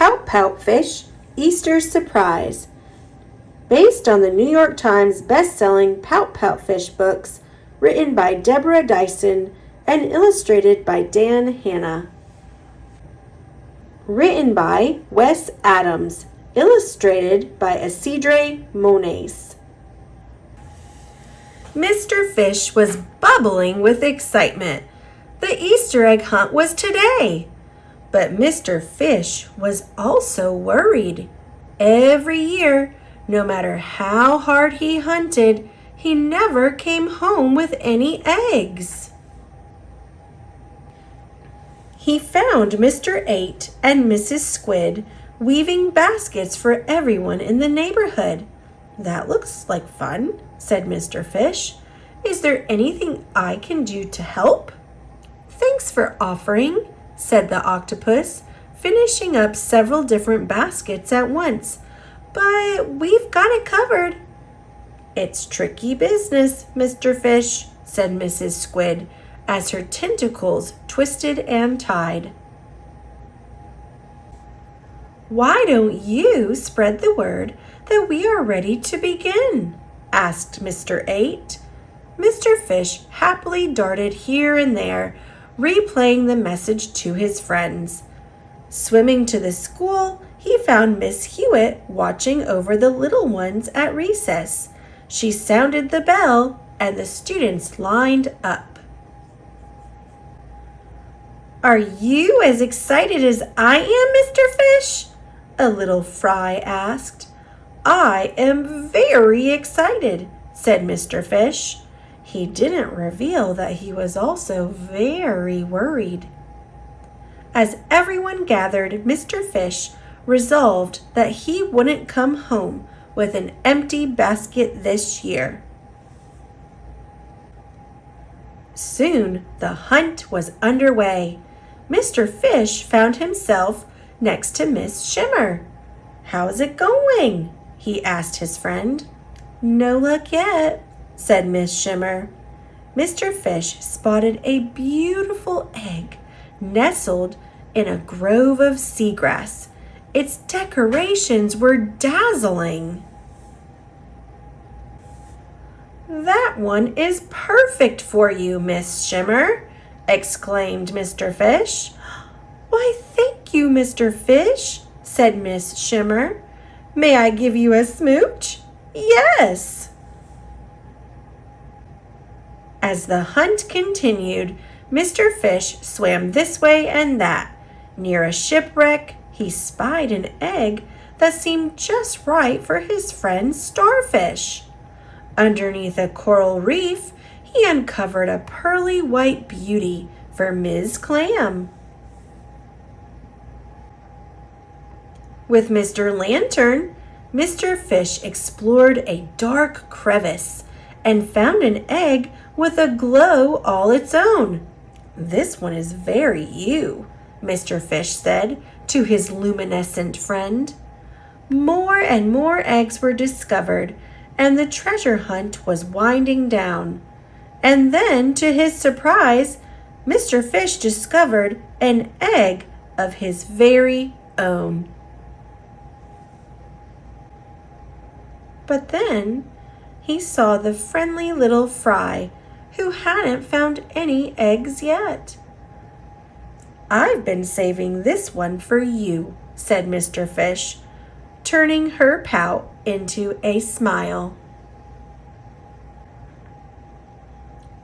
Pout-Pout Fish Easter Surprise, based on the New York Times best-selling Pout-Pout Fish books, written by Deborah Diesen and illustrated by Hanna. Written by Wes Adams, illustrated by Isidre Moniz. Mr. Fish was bubbling with excitement. The Easter egg hunt was today. But Mr. Fish was also worried. Every year, no matter how hard he hunted, he never came home with any eggs. He found Mr. 8 and Mrs. Squid weaving baskets for everyone in the neighborhood. "That looks like fun," said Mr. Fish. "Is there anything I can do to help?" "Thanks for offering," said the octopus, finishing up several different baskets at once. "But we've got it covered." "It's tricky business, Mr. Fish," said Mrs. Squid, as her tentacles twisted and tied. "Why don't you spread the word that we are ready to begin?" asked Mr. 8. Mr. Fish happily darted here and there, replaying the message to his friends. Swimming to the school, he found Miss Hewitt watching over the little ones at recess. She sounded the bell, and the students lined up. "Are you as excited as I am, Mr. Fish?" a little fry asked. "I am very excited," said Mr. Fish. He didn't reveal that he was also very worried. As everyone gathered, Mr. Fish resolved that he wouldn't come home with an empty basket this year. Soon the hunt was underway. Mr. Fish found himself next to Miss Shimmer. "How's it going?" he asked his friend. "No luck yet," said Miss Shimmer. Mr. Fish spotted a beautiful egg nestled in a grove of seagrass. Its decorations were dazzling. "That one is perfect for you, Miss Shimmer," exclaimed Mr. Fish. "Why, thank you, Mr. Fish," said Miss Shimmer. "May I give you a smooch?" "Yes." As the hunt continued, Mr. Fish swam this way and that. Near a shipwreck, he spied an egg that seemed just right for his friend Starfish. Underneath a coral reef, he uncovered a pearly white beauty for Ms. Clam. With Mr. Lantern, Mr. Fish explored a dark crevice and found an egg with a glow all its own. "This one is very you," Mr. Fish said to his luminescent friend. More and more eggs were discovered, and the treasure hunt was winding down. And then, to his surprise, Mr. Fish discovered an egg of his very own. But then he saw the friendly little fry who hadn't found any eggs yet. "I've been saving this one for you," said Mr. Fish, turning her pout into a smile.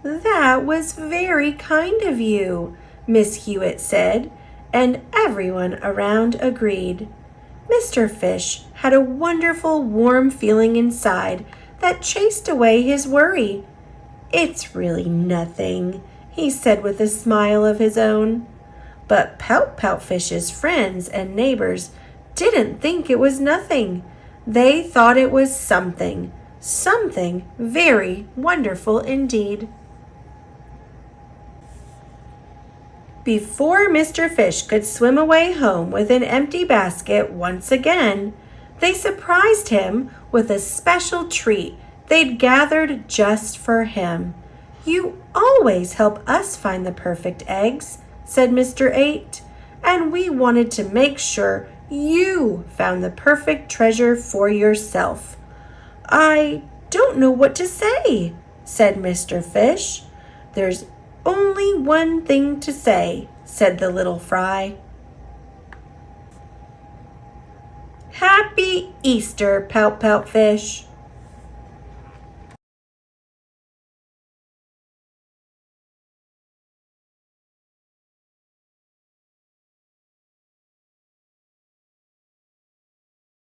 "That was very kind of you," Miss Hewitt said, and everyone around agreed. Mr. Fish had a wonderful warm feeling inside that chased away his worry. "It's really nothing," he said with a smile of his own. But Pout-Pout Fish's friends and neighbors didn't think it was nothing. They thought it was something very wonderful indeed. Before Mr. Fish could swim away home with an empty basket once again, they surprised him with a special treat they'd gathered just for him. "You always help us find the perfect eggs," said Mr. 8, "and we wanted to make sure You found the perfect treasure for yourself." "I don't know what to say," said Mr. Fish. "There's only one thing to say," said the little fry. "Happy Easter, Pout-Pout Fish."